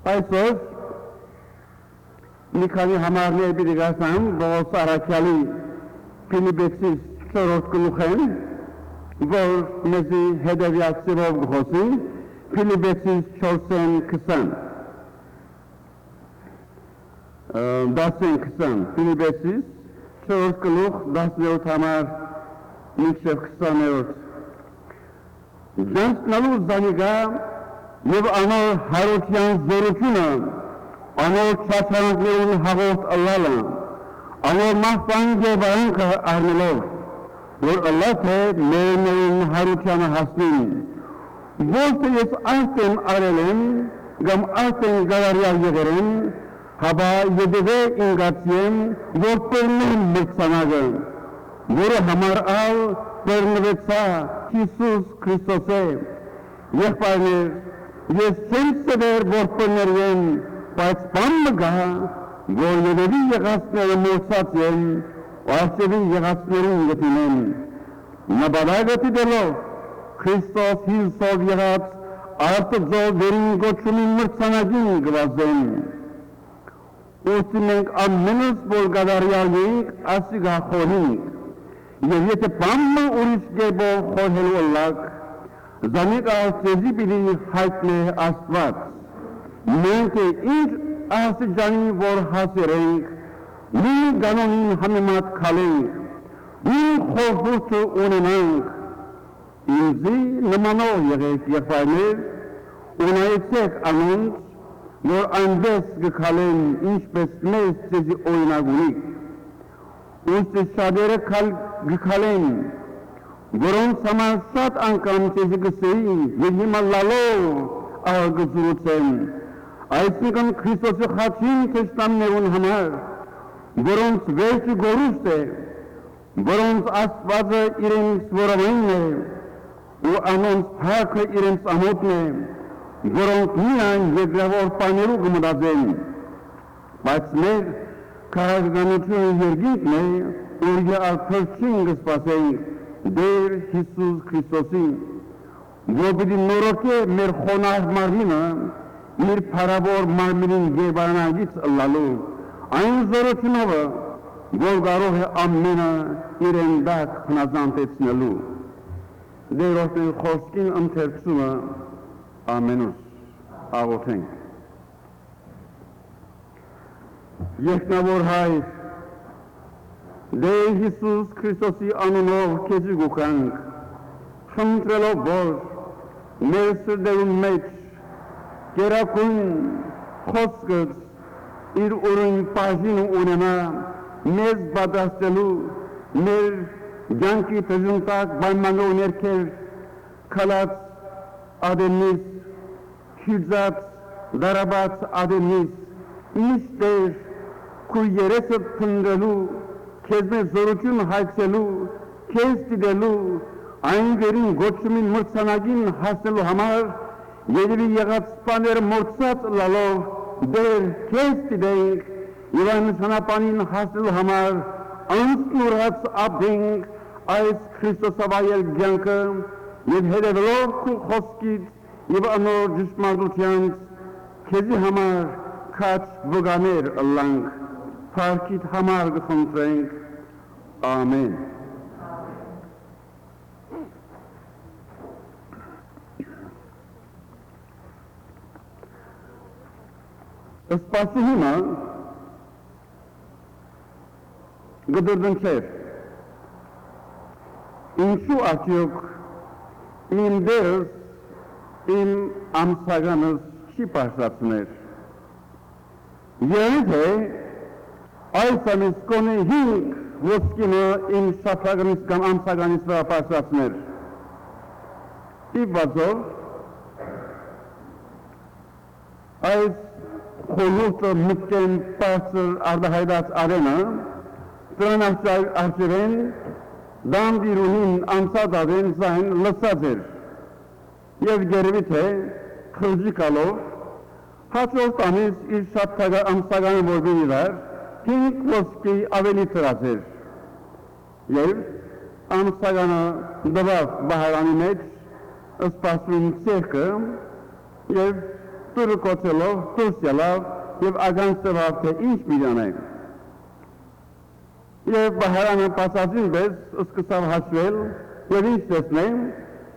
Այսօր մի քանի համարներ պիտի գասամ Պողոս առաքյալի Փիլիպպեցիս 4-րդ գլուխեն, որ մեզի հետևյալ սիրով գխոսի, Փիլիպպեցիս 4:20 10:20 Փիլիպպեցիս 4 գլուխ 17 համար մինչև 20-րդ Ջանցնալու զանիգա և անոր հարության զորությունը, անոր չացարանքներուն հաղորդ ըլլալը, անոր մահվան և արանքը արնելով, որ ըլլադ է մերներուն հարությանը հասնին, որ թե ես արդեն արել եմ, գամ արդեն գարարյալ եղեր եմ, հաբա ետևե ինգացիեմ, որ պերնեմ մրցանագը, որը համար ալ պերնվեցա Հիսուս Քրիստոս է, եղբայրներ, ես չեմ սվեր, որ պերներեն, բայց բան մգա, որ ետևի եղածները մորցած են, ու արծևի եղածներուն գտինեն, նաբարագը տիդելով, Քրիստոս Հիսով եղած արտգզով վերին գոչումին մրցանագին գվազեն, ուստի մենք ամենս, որ գադարյալ ենք, ասիգա խորինք, և եթե բամը ուրիշ գեբով խորհելու ըլլակ, զանիկ արտեզի պիտի հայտնե աստված, մենք ինչ աստիճանի որ հասեր ենք, նույն գանոնին համեմատ քալենք, նույն խորհուրդը ունենանք, ինձի նմանով եղեք եղբայրներ, ունայեցեք անոնց, որ այնպես գքալեն, ինչպես մեզ ձեզի օրինակ ունիք, ուստի շատերը գքալեն, որոնց համար շատ անգամ ձեզի գսեի և հիմա լալով աղգզուրուցեն, այսինքն Քրիստոսի խաչին թշնամներուն համար, որոնց վերջը գորուստ է, որոնց աստվածը իրենց որովայնն է, ու անոնց փառքը իրենց ամոթն է, որոնք միայն երկրավոր պաներու գմտածեն, բայց մեր քաղաքականությունը երկինքն է, ուր ալփրչին գսպասենք դեր Հիսուս Քրիստոսին, որ պիտի նորոգե մեր խոնավ մարմինը, իր փառավոր մարմինին գերբարանագից ըլլալու, այն զորությունով, որ կարող է ամենը իրեն դակ հնազանդեցնելու, դեր որդեն խոսքին ընթերցումը ամենուս աղոթենք։ Երկնավոր հայր, դեր Հիսուս Քրիստոսի անունով քեզի գուքանք, խնդրելով որ մեր սրդերուն մեջ կերակույն խոսքըց իր ուրույն պաժին ունենա մեզ պատրաստելու մեր ջանքի թժնտակ պայմանով ներքեր քալած ադենից, հյուծած, դարաբած ադենից, միշտեր քու երեսը փնրելու, քեզ մեր զորություն հայցելու, քեզ տիդելու, այն վերին գոչումին մրցանագին հասնելու համար, երևի եղած սպաները մորցած լալով, դեր քեզ տիդենք, և այն նշանապանին հասնելու համար, անցնուրած աբդենք այս Քրիստոսավայել գյանքը, և հետևելով քու խոսքից և անոր ճշմարտությանց քեզի համար քաչ վգաներ ըլլանք, փառքիդ համար գխնդրենք, ամեն։ Սպասուհիմը գդրդնչեր, ինչու արդյոք իմ դերս, իմ ամսականս չի պաշտացներ, երիդ է այս ամիս կոնե 5 ոսկինը իմ շապրագանից կամ ամսականից վրա պաշտացներ, իբվածով այս խորհուրդը մտքեն պարծր արդահայտած արենը, դրան արդյրեն դանդիրունին անցադավեն զայն լսած էր, և գերվի թե խրջիկալով, հաջորդ ամիս իր շապտագա ամսականը որբին իրար, 5 ոսկի ավելի տրած էր, և ամսականը դվավ բահարանի մեջ, սպասվին ծերկը, և դուրը կոչելով, դուրս ելավ և ագանցտվավ, թե ինչ միլիոն Եվ բահարանը պասածին պես սկսավ հաշվել և ինչ տեսնեմ,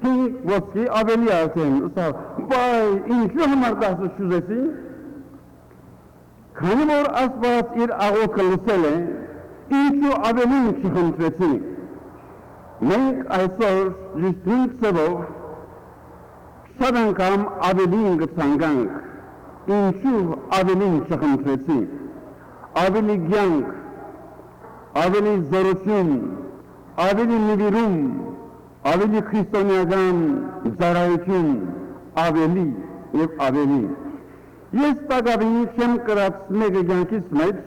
հինգ ոսկի ավելի արդեն, ուսավ, բայ, ինչու համար դասը շուզեցի, քանի որ Աստված իր աղոթքը լսել է, ինչու ավելին չխնդրեցի։ Մենք այսօր ճիշտ ծևով շատ անգամ ավելին կցանկանք, ինչու ավելին չխնդրեցի, ավելի կյանք, ավելի զորություն, ավելի նվիրում, ավելի քրիստոնեական ծառայություն, ավելի և ավելի։ Ես տակավին չեմ կրած մեկը կյանքից մեջ,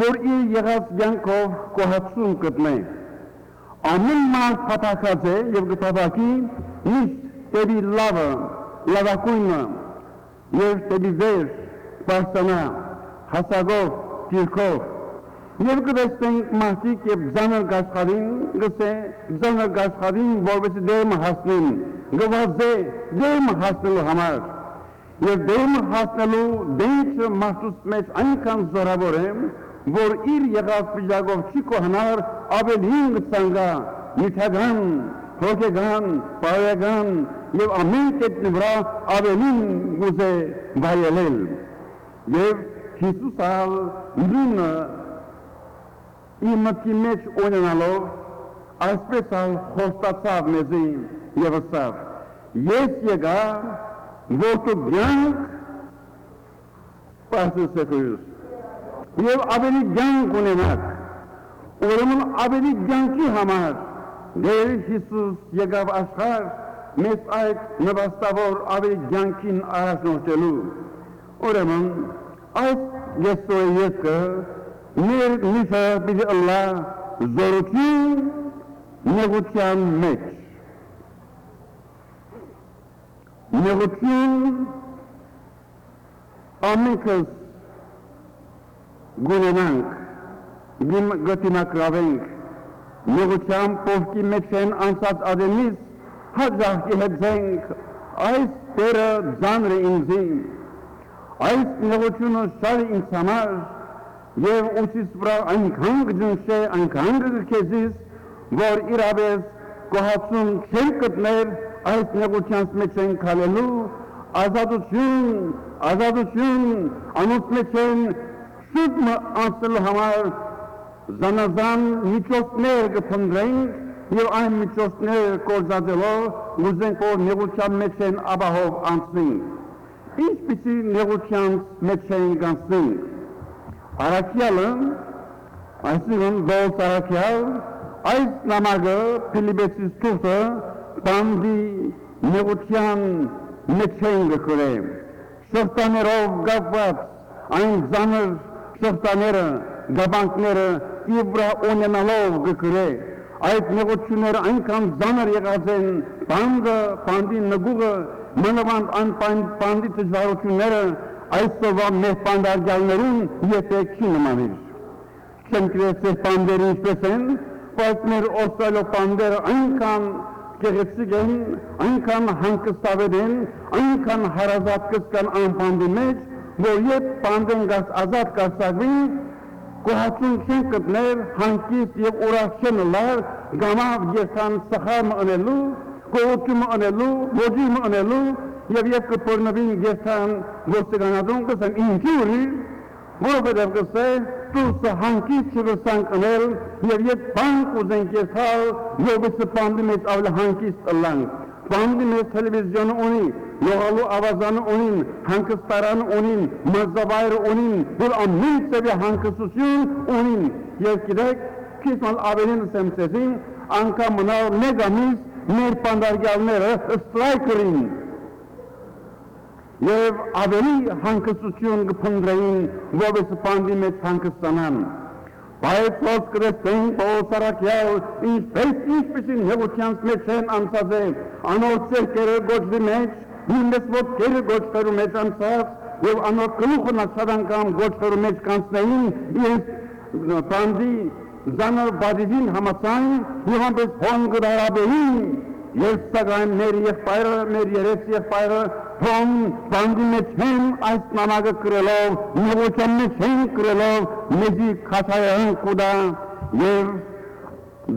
որ իր եղած կյանքով գոհացում գտնե։ Ամեն մարդ փաթաթած է և կփաթակի միշտ դեպի լավը, լավակույնը և դեպի վեր բարձրանա, հասակով, դիրքով Եվ կտեսնենք մարդիկ և ձանր գաշխարին, գսե ձանր գաշխարին, որովհետև դերմը հասնին, գվազե դերմը հասնելու համար։ Եվ դերմը հասնելու դենչը մարդուց մեջ այնքան զորավոր է, որ իր եղած վիճակով չի կոհանար ավելին կցանգա, նյութական, հոգեգան, բարոյական և ամեն կետնի վրա ավելին գուզե վայելել։ Եվ Հիսուս ալ նույնը իր մտքի մեջ ունենալով, այսպես ալ խոստացավ մեզի և ասավ. Ես եկա, որ դու կյանք պարտեսեքույս, և ավելի կյանք ունենաք, ուրեմն ավելի կյանքի համար, դեր Հիսուս եկավ աշխարհ, մեզ այդ նվաստավոր ավելի կյանքին առաջնորդելու, ուրեմն այս Եսոյի ետքը մեր նիվը պիտի ըլլա զորություն նեղության մեջ։ Նեղություն ամենքս գունենանք, գտիմակրավենք, նեղության պովքի մեջ են անցած ադենից հաջախ կհեծենք այս տերը ձանր է ինձի, այս նեղությունը շար ինձ համար և ուսիս վրա այնքան կջնշե, այնքան կգրքեզիս, որ իրավես գոհացում չեն կտներ այս նեղությանց մեջ են կալելու, ազատություն, ազատություն, անոց մեջ են շուտ անցելու համար զանազան միջոցներ կփնտրենք և այն միջոցներ կործածելով ուզենք որ նեղության մեջ են ապահով անցնենք։ Ինչպիսի նեղությանց մեջ են կանցնենք։ Արաքյալը, այսինքն Դոս Արաքյալ, այս նամակը Փիլիպպեցիս թուղթը բանդի նեղության մեջ են գրել։ Շղթաներով կապված այն ծանր շղթաները, գաբանքները իր վրա ունենալով գրել։ Այդ նեղությունները այնքան ծանր եղած են, բանդի նգուղը, մանավանդ այն բանդի դժվարությունները այսօրվա մեր բանդարգյալներուն երբեք չի նմանիր։ Չեմ գրեցել բանդերը ինչպես են, բայց մեր Օստրալիա բանդերը այնքան գեղեցիկ են, այնքան հանգստավետ են, այնքան հարազատ կան այն բանդի մեջ, որ երբ բանդեն ազատ կարձակվի, գոհացում չեն գտնել, հանգիստ և ուրախ չեն լար, գամավ երթան սխարը ընելու, գողությունը ընելու, ոճումը ընելու, և երբ կպորնվին երթան ոստիկանատուն կսեմ ինչի ուրի, որովհետև կսե դուրսը հանգիստ չվսանք ընել և երբ բանք ուզենք երթալ, որովհետև բանդի մեջ ավելի հանգիստ ըլլանք։ Բանդի մեջ տելևիզիոնը ունի, լողալու ավազանը ունին, հանգստարանը ունին, մազավայրը ունին, որ ամեն ծևի հանգստություն ունին և գիտեք, քիզմալ ավելին սեմսեցին, անգամ մնալ մեկ ամիս մեր բանդարգյալները ստրայքերին և ավելի հանգստություն կփնտրեին, որպես բանդի մեջ հանգստանան։ Բայց ոնց կտեսնենք Պողոս Արաքյալ ինչպիսի նեղությանց մեջ են անցած է, անոր ձեռքերը գոչվի մեջ, նույնպես ոտքերը գոչվելու մեջ անցած և անոր գլուխը շատ անգամ գոչվելու մեջ կանցնեին, իրենց բանդի ծանր բադիժին համաձայն և անպես հոն կդարաբեին, և սակայն մեր եղբայրը, մեր երես եղբայրը Փոմ բանդի մեջ են այս նամակը կրելով, նեղության մեջ են կրելով, մեզի քաթայան կուդա եւ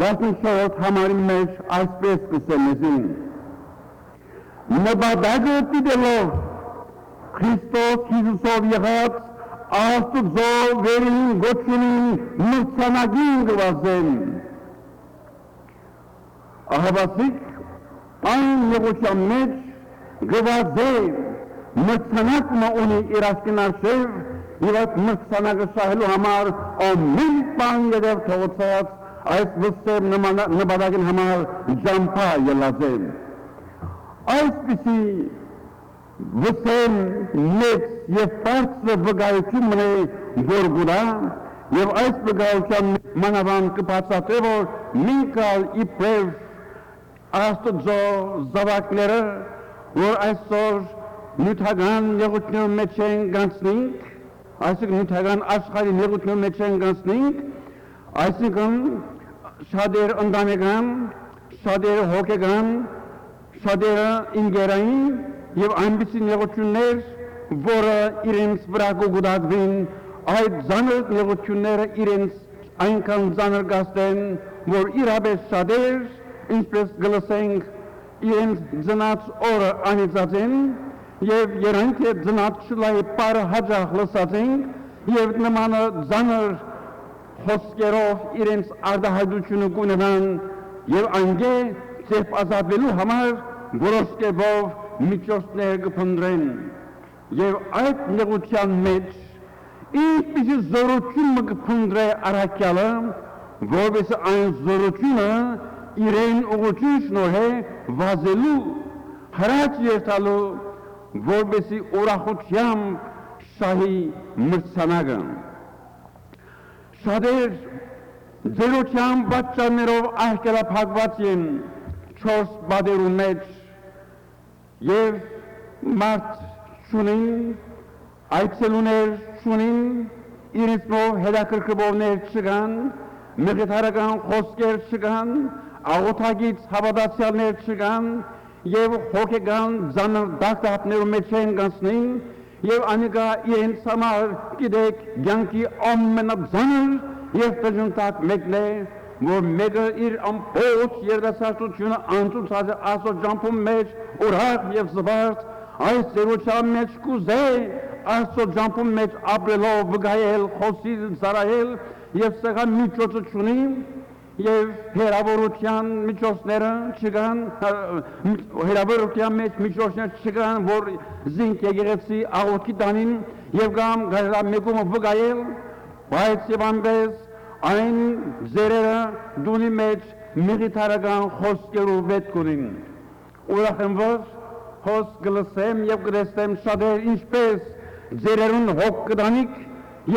14 համարի մեջ այսպես կսեմ մեզին։ Նպատակը դիտելով Քրիստոս Հիսուսով եղած Աստծո վերին գոչունին մրցանակին գվազեն։ Ահավասիկ այն նեղության մեջ գվազե մրցանակը ունի իր ասկին արշև եւ այդ մրցանակը շահելու համար ամեն բան յետև թողոցած այս վստահ նպատակին համար ջամփա ելածեն։ Այսպիսի վստահ մեծ եւ բարձր վկայություն ունի Գորգուրա եւ այս վկայության մանավանդ կբացատրե որ մինքալ իբրև Աստծո զավակները որ այսօր նյութական նեղության մեջ են գանցնենք, այսինքն նյութական աշխարհի նեղության մեջ են գանցնենք, այսինքն շատեր ընտանեկան, շատեր հոգեկան, շատերը ինգերային եւ այնպիսի նեղություններ, որը իրենց վրա կգուտակվին, այդ ծանր նեղությունները իրենց այնքան ծանր կազմեն, որ իրապես շատեր, ինչպես գլսենք, իրենց ծնած օրը անիծած են եւ երենք է ծնած շլայի պարը հաջող լսած են եւ նմանը ծանր խոսքերով իրենց արտահայտությունը կունենան եւ անգե ծեփ ազատվելու համար որոշ կերպով միջոցներ կփնտրեն եւ այդ նեղության մեջ ինչպիսի զորություն կփնտրե առաքյալը որպես այն զորությունը իրեն ուղղություն շնորհե վազելու հրաչ երթալու որպեսի ուրախությամբ շահի մրցանակը շատեր ձերության պատճառներով արգելափակված են 4 բادرու մեջ եւ մարդ շունին այցելուներ շունին իրենց նոր հետաքրքրողներ չկան մեղեթարական խոսքեր չկան աղոթագից հավատացյալներ չկան եւ հոգեկան ծանր դաշտապներու մեջ են գանցնին եւ անիկա իրենց համար գիտեք կյանքի ամենածանր եւ տժժնտակ մեկն է որ մեկը իր ամբողջ երդասարտությունը անցուցած է Աստծո ջամփում մեջ ուրախ եւ զվարթ այս ձերության մեջ կուզե Աստծո ջամփում մեջ ապրելով վգայել խոսիլ զարահել եւ սեղան միջոցը չունի եւ հերավորության միջոցները չկան հերավորության մեջ միջոցներ չկան որ զինք եկեղեցի աղոթքի տանին եւ կամ գալա մեկումը վգայել բայց եւ անպես այն ձերերը դունի մեջ միղիթարական խոսքերով պետք ունին ուրախ եմ որ խոսք գլսեմ եւ գրեստեմ շատեր ինչպես ձերերուն հոգ կտանիք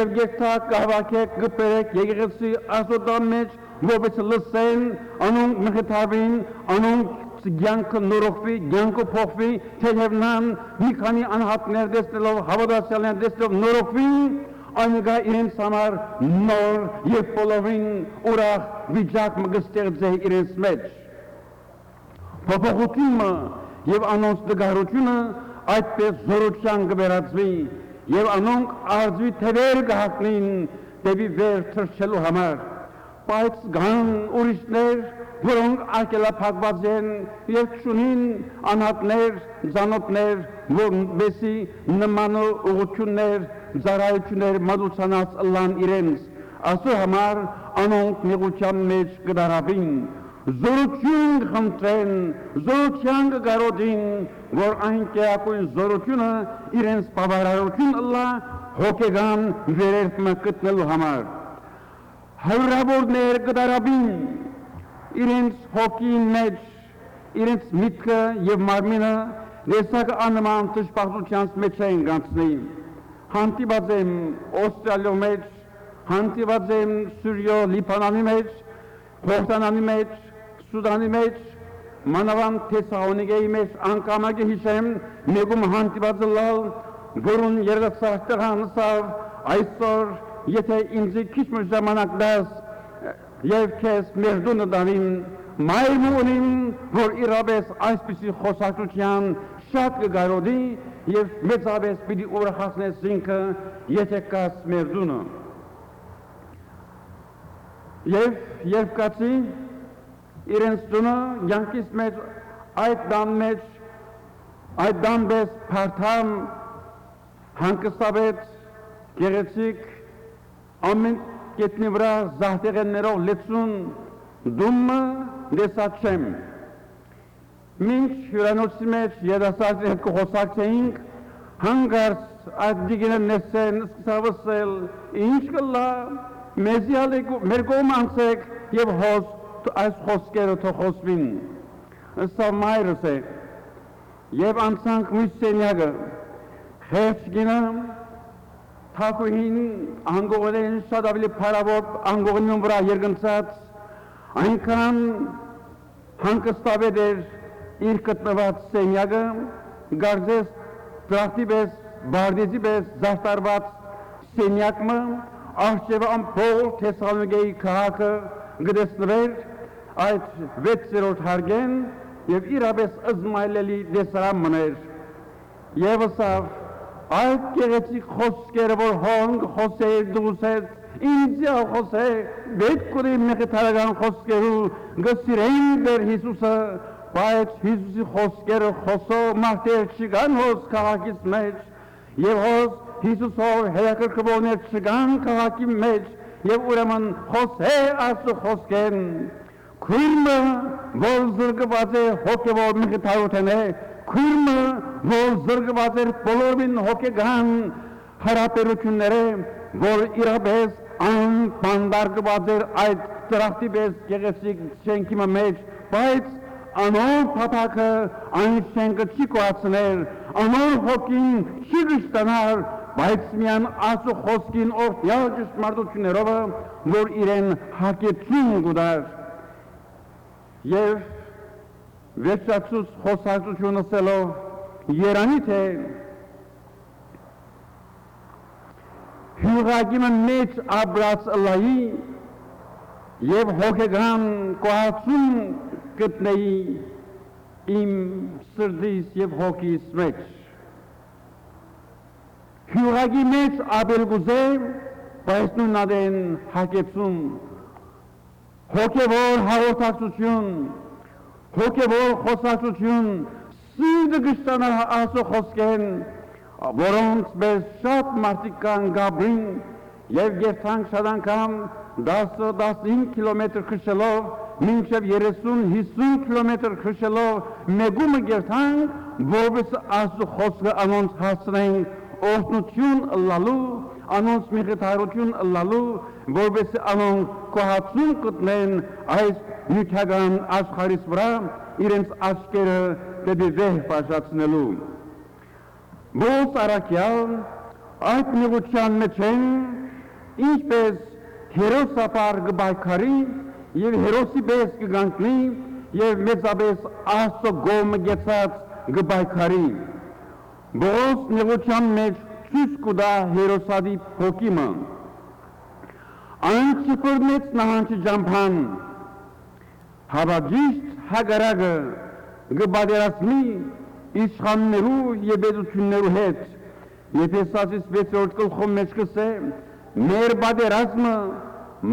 եւ գեթակ կհավաքեք գպերեք եկեղեցի Աստծո մեջ որպես լսեն անոնք մխիթարվին անոնք կյանքը նորոգվի կյանքը փոխվի թեթևնան մի քանի անհատներ տեսնելով հավատացյալներ տեսնելով նորոգվին անիկա իրենց համար նոր եւ բոլորին ուրախ վիճակ մգստեղծե իրենց մեջ փոփոխությունը եւ անոնց դգարությունը այդպես զորության կվերածվի եւ անոնք արձվի թևեր կհատնին դեպի վեր թռչելու համար բայց գան ուրիշներ որոնք արգելափակված են եւ չունին անհատներ ծանոթներ որպեսի նման ուղղություններ ծառայություններ մատուցանած ըլլան իրենց ասու համար անոնք նեղության մեջ կդարավին զորություն խնդրեն զորության կգարոդին որ այն կեակույն զորությունը իրենց բավարարություն ըլլա հոգեգան վերերտմը գտնելու համար հարյուրավորներ կդարավին իրենց հոգին մեջ իրենց միտքը եւ մարմինը լեսակ անման տշպախտությանց մեջ են գանցնի հանդիպած եմ Օստրալիո մեջ հանդիպած եմ Սուրիո Լիբանանի մեջ Հորդանանի մեջ Սուդանի մեջ մանավանդ Թեսաղոնիկեի մեջ անկամակի հիշեմ մեկում հանդիպած լալ որուն երդասարտղան սավ այսօր եթե ինձ քիչ ժամանակ դաս եւ քեզ մերդունը դանին մայմունին որ իրապես այսպիսի խոսակցության շատ կգարոդի և մեծապես պիտի ուրախացնես ինքը եթե կաս մեր դունը։ Եվ երբ կացի իրենց դունը յանքիս մեջ այդ դան պես փարթամ հանգստաբետ գեղեցիկ ամեն կետնի վրա զահտեղեններով լեցուն դումը դեսած չեմ։ Մինչ հյուրանոցի մեջ երասարդի հետ կխոսակցեինք, հանգարց այդ դիգիներ նեսեն սկսավսել, ինչ կլա, մեզի մեր կողմ անցեք և այս խոսքերը թողոսվին։ Սա մայրս է, և անցանք մույս սենյակը, խեղճ գինը, թակուհին անգողորեն շատ ավելի պարավոր անգողնյուն վրա երգնցած, այնքան հանգստաբետ էր իր կտնված սենյակը, գարձես դրախտի պես, բարդեզի պես զարտարված սենյակը, արջևը ամփոլ Թեսալոնիկեի քաղաքը գտեսնվեր այդ 6-րդ հարգեն և իրապես ըզմայլելի դեսարան մներ։ Եվ ասավ, այդ գեղեցիկ խոսքերը, որ հոնք խոսեր դուսեց, ինձ խոսե, պետք կուրի մեղեթարական խոսքերու գսիրեն դեր Հիսուսը, բայց Հիսուսի խոսքերը խոսո մարդեր չգան հոս քաղաքից մեջ, և հոս Հիսուսով հետաքրքրվողներ չգան քաղաքի մեջ, և ուրեմն խոսե Աստծո խոսքեն, քույրը, որ զրկված է հոգևոր մեղեթարութեն է, քույրը, որ զրկված էր բոլորին հոգեգան հարաբերությունները, որ իրապես անպանդարգված էր այդ դրախտի պես գեղեցիկ շենքի մեջ, բայց անոր փափակը այն շենքը չի կոացներ, անոր հոգին չի գշտանար, բայց միան Աստծո խոսքին օրհնյալ ճշմարտություններով, որ իրեն հակեցում գուդար։ Եվ վերջացուց խոսակցություն ասելով երանի թե հյուղագիմը մեջ աբրած ըլայի և հոգեգան կոհացում գտնեի իմ սրդիս և հոգիս մեջ։ Հյուղագի մեջ աբելգուզե, բայց նույնադեն հակեցում, հոգևոր հաղորդակցություն, հոգևոր խոսակցություն, սիրտը գշտանալ Աստծո խոսքեն, որոնց պես շատ մարդիկ կան գաբրին և գերթանք շատ անգամ 10-15 կիլոմետր քշելով, մինչև 30-50 կիլոմետր քշելով մեգումը գերթանք, որպես Աստծո խոսքը անոնց հասցնենք օրհնություն ըլլալու, անոնց մեղեթարություն ըլլալու, որպես անոնք կոհացում գտնեն այս նյութական աշխարհիս վրա իրենց աչքերը դեպի վեր բաժացնելու։ Ոնց առաքյալ այդ նեղության մեջ են, ինչպես հերոսապար կբայքարի և հերոսի պես կգանքնի և մեծապես Աստծո գոմը գեցած կբայքարի։ Ոնց նեղության մեջ ցույց կտա հերոսադի փոքիմը։ Այն չփորմեց նահանջի ջամփան, հավաջիշտ հագարակը կբادرացնի իշխաններու և պետություններու հետ, Եփեսացիս 6-րդ գլխում մեջ կսե, մեր պատերազմը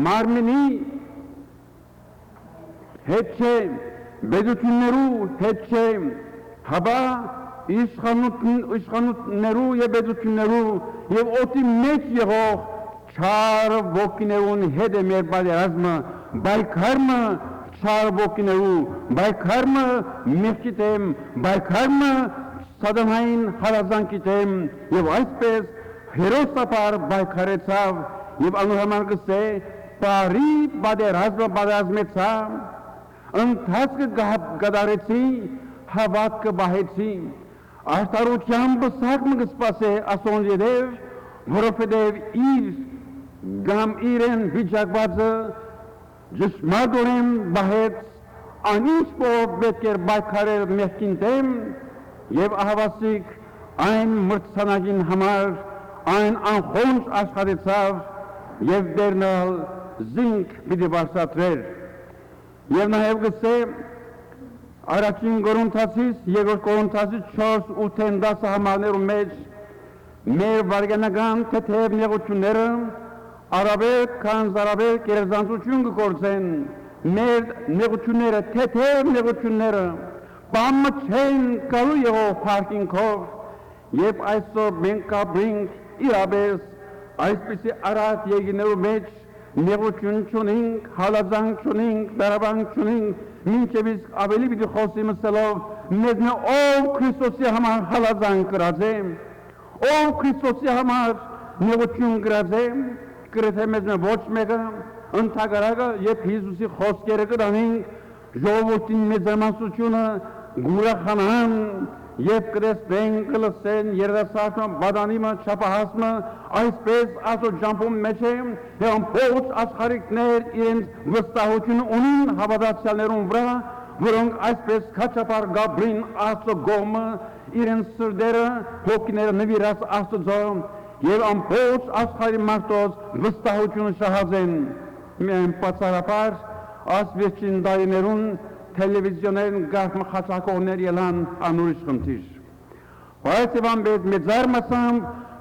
մարմնի հետ չէ, պետություններու հետ չէ, հապա իշխանություններու և պետություններու և օդի մեջ եղող չար ոգիներուն հետ է մեր պատերազմը, բայքարմը չար ոգիներու, բայքարմը մեղքի դեմ, բայքարմը սատանային հարազանքի դեմ, և այսպես հերոսապար բայքարեցավ և անուհաման կսե, բարի պատերազմը պատերազմեցավ, ընթացքը գդարեցի, հավատքը բահեցի, արդարությամբ սակմը կսպասե ասոն ետև, որովհետև իր կամ իրեն վիճակվածը ճշմարտորեն բահեց, անինչ որ պետք էր բայքարել մեղքին դեմ, և ահավասիկ այն մրցանակին համար այն անխոնջ աշխատեցավ և դերնալ զինք պիտի վարսատրեր։ Եվ նաև գսե Առաջին Կորինթացից, երկրորդ Կորինթացից 4:8-10 համարներում մեջ մեր վարգենական թեթև նեղությունները արաբեր քան զարաբեր կերազանցություն կգործեն, մեր նեղությունները, թեթև նեղությունները, բամը չեն գալու եղող փառքինքով, եւ այսօր մենք կապրինք իրապես այսպիսի արած երկիներու մեջ նեղություն չունենք, հալածանք չունենք, դարաբանք չունենք, մինչև իսկ ավելի պիտի խոսի մսելով մեզ ով Քրիստոսի համար հալածանք կրած է, ով Քրիստոսի համար նեղություն կրած է, գրեթե մեզ ոչ մեկը ընդհակառակը երբ Հիսուսի խոսքերը կրանենք ժողովրդի մեծամասնությունը գուրախանան եւ կտեսնեն կլսեն երիտասարդը բադանիմը չափահասը այսպես ասո ջամփում մեջ է եւ ամբողջ աշխարհիկներ իրենց վստահությունը ունին հավատացյալներուն վրա որոնք այսպես քաչապար գաբրին աստծո գոմը իրենց սրդերը հոգիները նվիրած աստծո եւ ամբողջ աշխարհի մարդոց վստահությունը շահազեն միայն պարզաբար ասվեցին դայներուն televizyonerin gafmı xaçakonlar yalan anurışkıntıdır. Vayetivan bez mezarmasam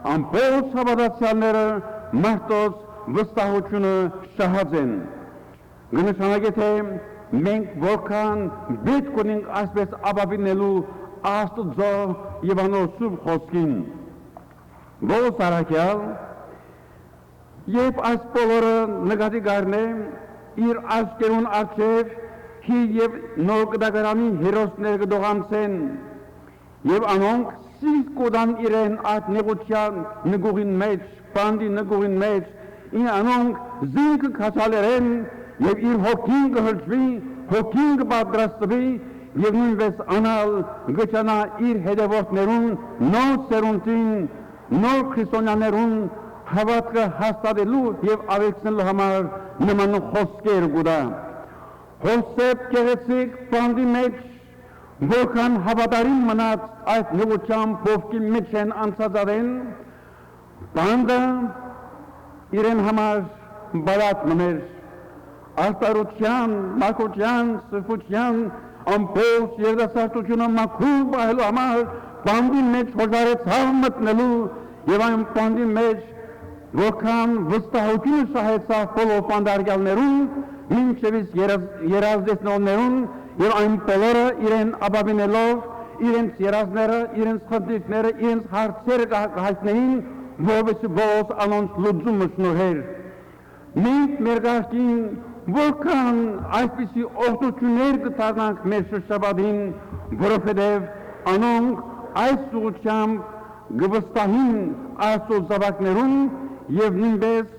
ampol sabadasyonları mahtos vıstahuçunu şahazen. Gınışana geteyim menk volkan bitkoning asbes ababinelu astıdzo Ivanosub Hoskin. Vol sarakyal yep aspoları negati garne ir askerun arçev Ki yev norgdagarami herosner gdogamsen yev anong sis kodan iren at negocian negurin mech pandi negurin mech in anong zink kasaleren yev ir hoking hölçvi hoking badrastvi yev ves anal gçana ir hedevotnerun no seruntin no Christianerun havatka hastadelu yev avexnel hamar nemanu hosker guda Հոսեփ կեղեցիկ բանդի մեջ որքան հավատարիմ մնաց այդ նուղությամբ ովքի մեջ են անցածարեն բանդը իրեն համար բալատ մներ աստարության, մակության, սրբության ամբողջ երդասարտությունը մաքուր բահելու համար բանդի մեջ հոժարեցավ մտնելու եւ այն բանդի մեջ որքան վստահություն շահեցավ բոլոր բանդարգալներուն մինչև երազդեսնողներուն եւ այն բոլորը իրեն ապավինելով իրենց երազները, իրենց խնդիրները, իրենց հարցերը կհայտնեին որովհետեւ ողոս անոնց լուծումը շնորհեր մենք մեր գաղտնին որքան այսպիսի օգնություններ կտանանք մեր շրջապատին որովհետեւ անոնք այս ուղղությամբ գվստահին աստծո զավակներուն եւ նույնպես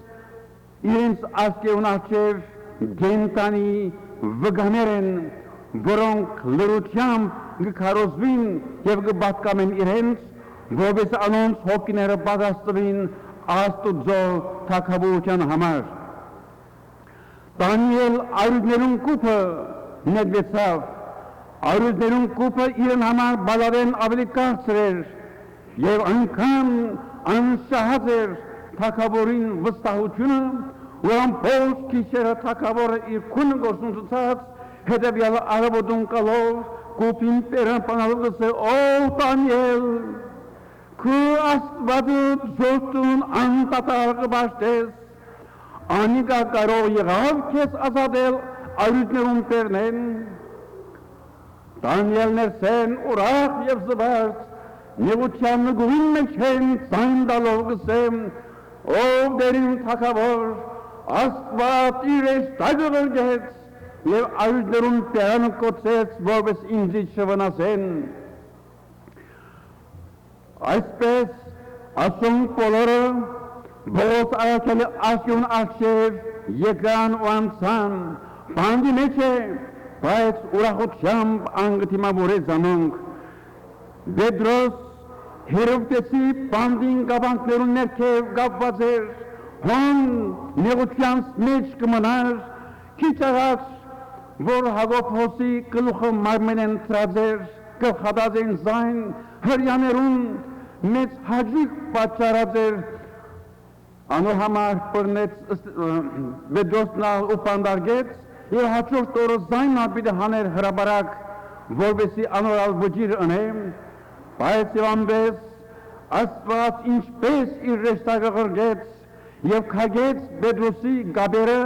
իրենց ասկերուն աչև գենտանի վգաներեն որոնք լրությամբ գկարոզվին եւ գբատկամեն իրենց որպես անոնց հոգիները պատրաստվին աստուծո թագավորության համար Դանիել արյուծներուն կուպը նետվեցավ արյուծներուն կուպը իրեն համար բալավեն ավելի կարծր էր եւ այնքան անշահած էր թագավորին վստահությունը Որան փոս քիշերը թակավորը իր քունը գործունեած հետեւյալ արաբոդուն կալով կոպին պերան պանալով օ Դանիել քու աստվածը զոստուն անտատար կբաշտես անիկա կարող եղավ քեզ ազատել արյուծներուն պերնեն Դանիելներ սեն ուրախ եւ զվարճ նեղության նգույն մեջ են ցայն դալով գսեմ ով դերին թակավոր Աստված իրես տագվրգեց եւ արյուծներուն պերանը կոծեց որպես ինձ շվնասեն Այսպես ասում բոլորը Բոս այակելի ասյուն արշև եկան ու անցան բանդի մեջ է բայց ուրախությամբ անգտիմավորեց անոնք Պետրոս հերովտեցի բանդին գավանքներուն ներքև գապված էր Հոն նեղությանց մեջ կմնար քիչ առաջ որ Հակոբոսի գլուխը մարմենեն տրածեր գլխադած են զայն հրյաներուն մեծ հաջիկ պատճառած էր անոր համար բռնեց Պետրոսն ու պանդարգեց եւ հաջորդ օրը զայն ապիդը հաներ հրաբարակ որպեսզի անորալ վճիռ ընեմ, բայց եւ անպես Աստված ինչպես իր ռեստակը ղրգեց եւ քագեց Պետրոսի գաբերը,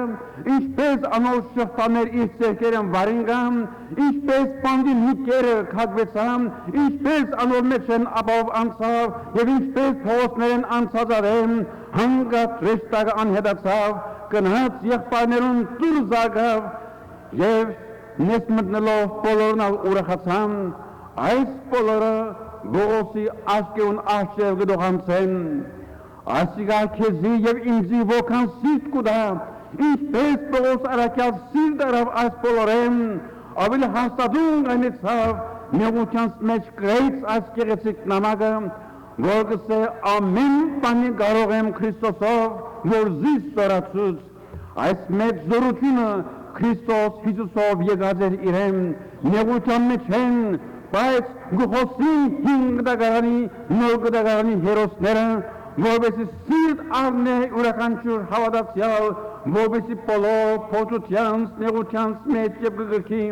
ինչպես անոր շղթաներ իր ձեռքերն վարինգան, ինչպես պանդի նիկերը քագվեցան, ինչպես անոր մեջ են ապավ անցավ եւ ինչպես փողոցներն անցածարեն, հանգած ռեստակը անհետացավ, գնաց եղբայրներուն դուր զարգավ եւ Nes մտնելով բոլորն ուրախացան, այս բոլորը Բողոսի աշկեուն աշև գդողանցեն, ասիգա քեզի եւ ինձի ոգան սիրտ կուդա, ինչպես Բողոս արակյալ սիրտ արավ այս բոլորեն, ավելի հաստատուն գանեցավ, նեղությանց մեջ գրեց այս գեղեցիկ նամակը, որ գսե ամեն բանի կարող եմ Քրիստոսով, որ զիս ստորացուց, այս մեծ զորությունը Քրիստոս Հիսուսով եկած էր իրեն, նեղության մեջ են, բայց գխոսի հինգ դագարանի, նոր գդագարանի հերոսները, որպեսի սիրտ արնե ուրականչուր հավատացյալ, որպեսի բոլոր փոթությանց, նեղությանց մեջ և գգրքի,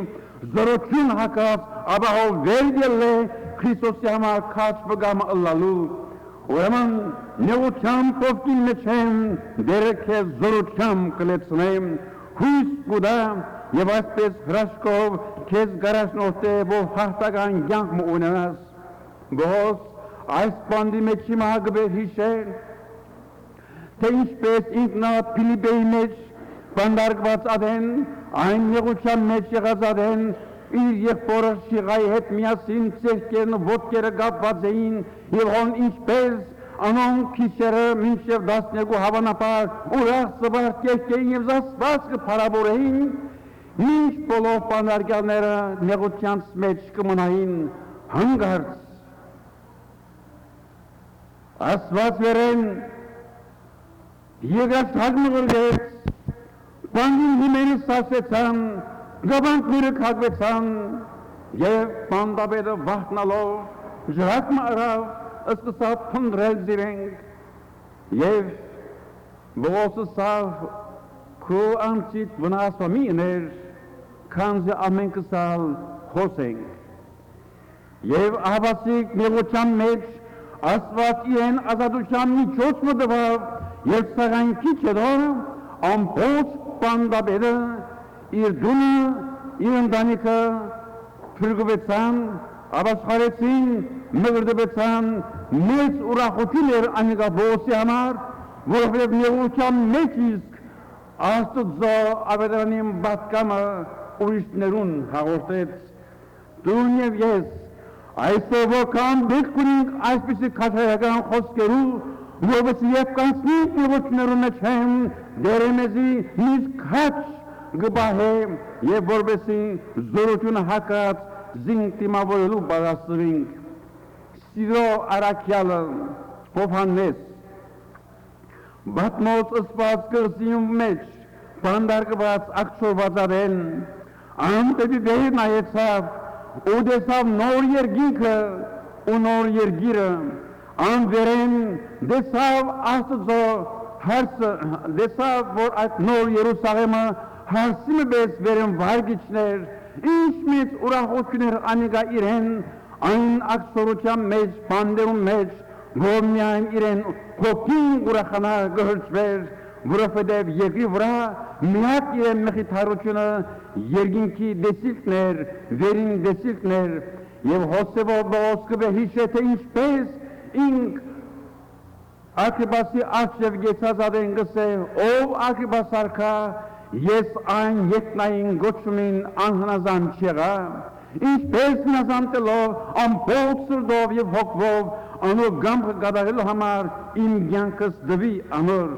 զորություն հակած, ապահով վեր ելե Քրիստոսի համար քաչ բգամ ըլլալու, ուրեմն նեղության փովկին մեջ են, դերը քեզ զորությամբ կլեցնեմ, հույս կուդա և այսպես հրաշքով քեզ գարաշնորդ է, որ հաղթական կյանք ունենաս, Բողոս այս բանդի մեջ հիմա գբեր հիշել, թե ինչպես ինքնա Փիլիպպեի մեջ բանդարգված ադեն, այն նեղության մեջ եղած ադեն, իր եղբորը Շիղայի հետ միասին ձեռքերն ոտքերը կապված էին և հոն ինչպես անոնք քիչերը մինչև 12 հավանաբար ուրախ սվարդ կերկեին և զասված կփարավորեին, մինչ բոլոր բանարգյալները նեղությանց մեջ կմնային հանգարց։ Աստված վերեն եկած հագմղրգեց, բանին հիմենը սասեցան, գավանքները կագվեցան և բանդաբետը վահտնալով ժրակմը արավ, ըսկսավ փնդրել զիրենք և Բողոսը սավ քո անցիտ վնասվամին էր, քանզի ամենքը սալ խոսենք և ահավասիկ նեղության մեջ Աստված իրեն ազատության միջոց մտվավ և սաղանքի չետո ամբողջ բանդաբետը իր դունը, իր ընտանիքը փրկվեցան, ապաշխարեցին, մգրդվեցան, մեծ ուրախություն էր անիկա Բողոսի համար, որովհետև նեղության մեջ իսկ Աստծո ավետարանին պատկամը ուրիշներուն հաղորդեց, դուն և ես այսօր որքան պետք ունենք այսպիսի քաջարական խոսքերու, որովհետև երբ կանցնենք նեղություններու մեջ են, դերը մեզի միս քաչ գբահե և որպեսի զորությունը հակած զինք դիմավորելու պատասխանենք։ Սիրո առաքյալը Հովհաննես Բատմոց ըսված կղզիում մեջ բանդարգված ակցորված արեն, անտեպի վեր նայեցավ ու դեսավ նոր երգինքը ու նոր երգիրը, անվերեն դեսավ Աստծո հարսը, դեսավ, որ այդ նոր Երուսաղեմը հարսիմը բես վերեն վարգիչներ, ինչ մեծ ուրախություններ անիկա իրեն, այն ակցորության մեջ, բանդերում մեջ, որ միայն իրեն հոգին ուրախանա գհրճվեր, որովհետև երկրի վրա միակ իրեն մխիթարությունը երկինքի դեսիլքներ, վերին դեսիլքներ և հոսևով բողոսկը վե հիշե, թե ինչպես ինք Արգիպասի արջև գեցած ադեն գսե, ով Արգիպաս արքա, ես այն երկնային գոչումին անհնազան չեղա, ինչպես հնազանդելով ամբողջ սրտով և հոգվով անոր գամքը կատարելու համար իմ կյանքս դվի անոր։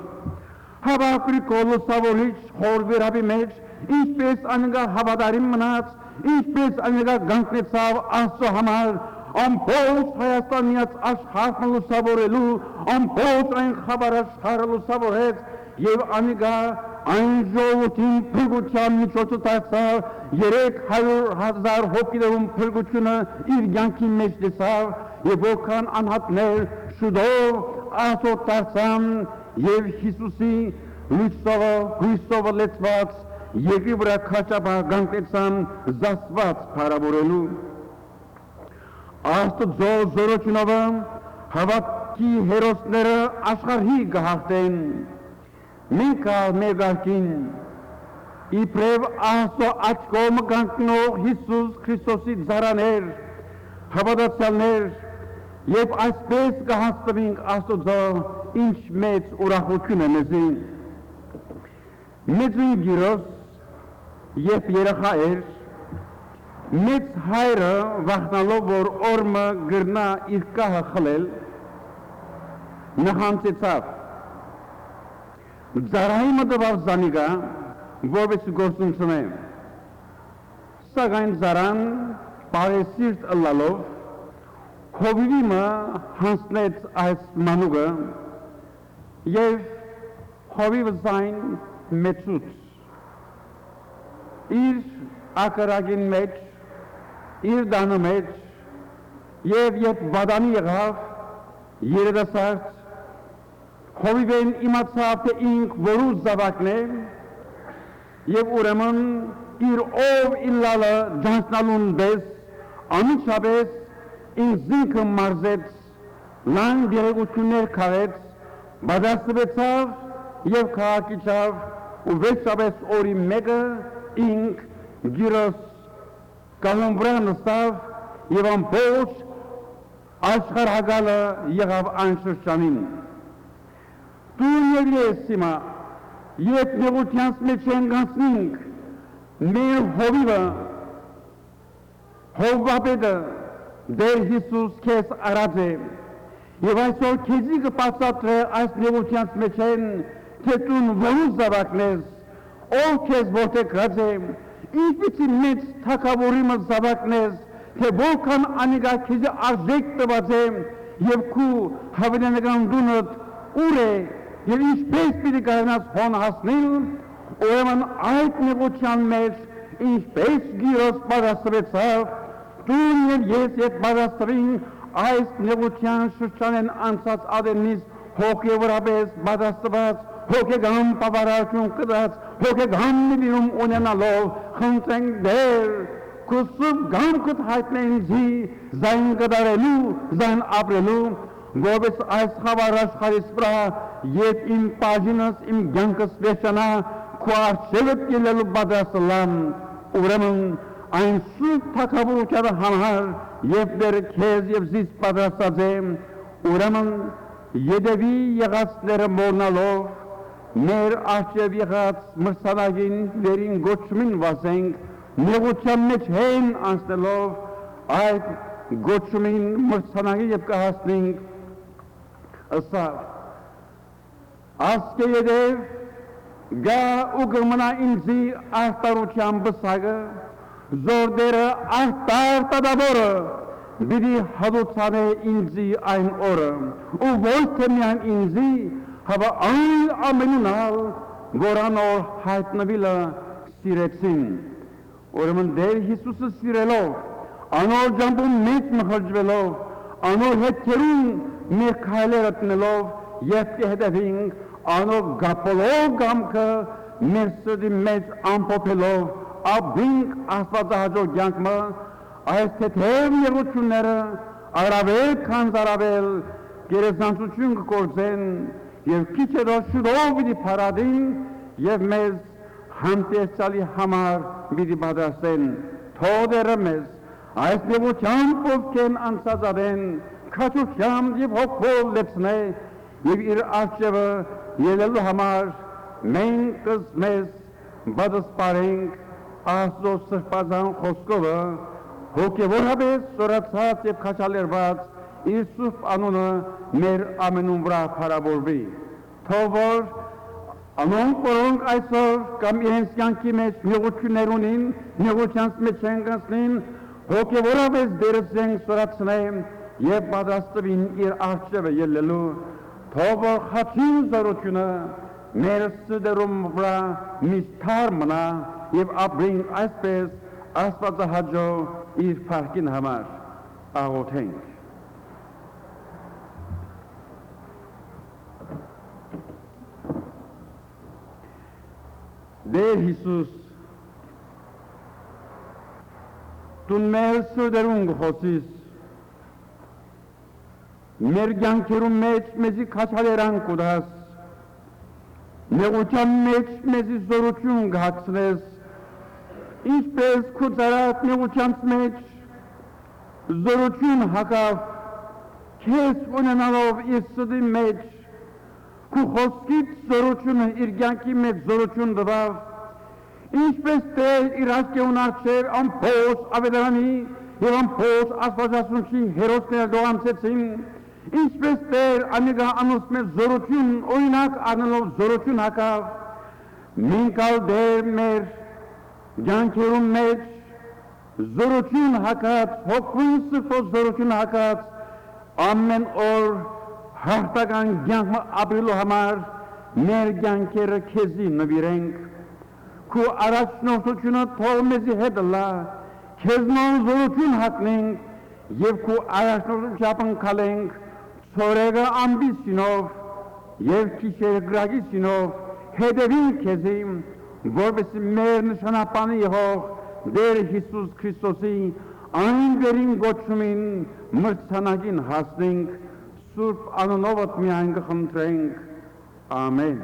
Հավաքրիկո լուսավորիչ խորվի ռաբի մեջ, ինչպես անիկա հավատարիմ մնաց, ինչպես անիկա գանքնեցավ Աստծո համար, ամբողջ Հայաստանյաց աշխարհը լուսավորելու, ամբողջ այն խաբար աշխարհը լուսավորեց և անիկա այն ժողովրդին փրկության միջոցը դարձավ, 300,000 հոգիներուն փրկությունը իր կյանքի մեջ տեսավ և որքան անհատներ շուտով Աստծո դարձան և Հիսուսի լույսովը լեցված երկրի վրա քաչապահ զասված փարավորելու Աստծո զորությունով հավատքի հերոսները աշխարհի կհաղթեն մենք մեր գարկին իբրև Աստծո աջ կողմը կանգնող Հիսուս Քրիստոսի ծառաներ հավատացյալներ եւ այսպես կհասնենք Աստծո ինչ մեծ ուրախություն է մեզի մեծ գիրոս եւ երախա էր մեծ հայրը վախնալով որ օրմը գրնա իր կահը խլել նահանցեցավ ծառայի մտավ զանիգա որպես գործունեություն է սակայն ծառան բարեսիրտ ըլլալով հովիվը հանձնեց այս մանուկը եւ հովիվը զայն մեծուց իր ակրագին մեջ իր դանը մեջ եւ վադանի եղավ երիտասարդ հովիվեն իմացավ թե ինք որու զավակն է եւ ուրեմն իր ով իլալը ջանցնալուն պես անմիջապես ինձինքը մարզեց լան դերեկություններ քարեց բադասվեցավ եւ քաղաքիչավ ու վերջապես օրի մեկը ինք գիրոս կալոմբրան նստավ եւ ամբողջ աշխարհակալը եղավ այն շրջանին դու եւ ես հիմա երբ նեղությանց մեջ ենք անցնենք մեր հովիվը հովվապետը դեր Հիսուս քեզ արած է եւ այսօր քեզի կպասատրե այս նեղությանց մեջ են թե դու որու զավակն ես ով քեզ որդեգրած է ինչպիսի մեծ թագավորի զավակն ես թե որքան անիկա քեզի արժեք տված է եւ քու հավանական դունդ ուր է եւ ինչպես պիտի կարողանաս հոն հասնել ուրեմն այդ նեղության մեջ ինչպես գիրոս պատասխանեցավ դու եւ ես եւ պատասխանին այս նեղության շրջանեն անցած ադենից հոգեվորապես պատասխանված հոգեգան բավարարություն կդած հոգեգան նվիրում ունենալով խնդրենք դեր կուսում գամքդ հայտնենձի զայն կդարելու զայն ապրելու որպես այս խավար աշխարհիս վրա եւ իմ բաժինս իմ ցանկս վերջանա քո արժեվդ ելելու պատասխան ուրեմն այն սուրբ թագավորության համար եւ դեր քեզ եւ զիս պատասխանած եմ ուրեմն յետևի եղածները մոռնալով մեր արժեվ եղած մրցանակին վերին գոչումին վասենք նեղության մեջ հեն անցնելով այդ գոչումին մրցանակի եւ կհասնենք ըսավ ասկե յետև գա ու գմնա ինձի արտարության բսագը զորդերը արտար տադավորը բիդի հադուցանե ինձի այն օրը ու ոչ թե միայն ինձի հավա այն ամենունալ որանոր հայտնվիլը սիրեցին ուրեմն դեր Հիսուսը սիրելով անոր ջամբում մեծ մխրջվելով անոր հետքերուն մեր քայլերը տնելով եւ կհետևինք անոր գապոլով գամքը մեր սրտի մեջ ամփոփելով աբինք աստվածահաճո կյանքը այս թեթև եղությունները առավել քան առավել գերեզանցություն կգործեն եւ քիչ հետո շուտով պիտի փարադին եւ մեզ համտեսալի համար պիտի պատասխեն թողերը մեզ այս եղությամբ ովքեր անցած արեն քաչությամբ եւ հոգով լեցնե եւ իր արժեվը ելելու համար մենք մեզ բադասպարենք Աստծո սրբազան խոսքովը հոգևորապես սորացած եւ քաշալերված իր սուրբ անունը մեր ամենուն վրա փառավորվի թող որ անոնք որոնք այսօր կամ իրենց կյանքի մեջ նեղություններ ունին նեղությանց մեջ են գտնին հոգևորապես դերսեն սորացնեն եւ պատրաստվին իր արժեվը ելելու թող որ խաչին զորությունը մեր սրտերում վրա միշտ մնա եւ ապրենք այսպես աստվածահաճո իր փառքին համար աղոթենք Դեր Հիսուս, դու մեր սրտերում գխոսիս, մեր կյանքերում մեջ մեզի քաջալերան կուտաս, նեղության մեջ մեզի զորություն կհագցնես, ինչպես քո ծառայած նեղությանց մեջ զորություն հագավ, քեզ ունենալով իր սրտի մեջ, քո խոսքից զորությունը իր կյանքի մեջ զորություն տվավ, ինչպես Տեր իր ազգեուն առջև ամբողջ ավետարանի և ամբողջ Աստվածաշունչի հերոսները դողամցեցին, ինչպես Տեր անիկա անուս մեր զորություն օրինակ առնելով զորություն հագավ, մինքալ Տեր մեր կյանքերում մեջ զորություն հագած, հոգուն սրտով զորություն հագած, ամեն օր հաղթական կյանք ապրելու համար մեր կյանքերը քեզի նվիրենք, քո առաջնորդությունը թող մեզի հետ լա, քեզնով զորություն հագնենք և քո առաջնորդությամբ ընկալենք ցորեգը ամբիսյունով և քիշերը գրագիսյունով հետևին քեզի, որպեսզի մեր նշանապանը եղող Դեր Հիսուս Քրիստոսի այն վերին գոչումին մրցանակին հասնենք, Սուրբ անունովդ միայն կխնդրենք, ամեն։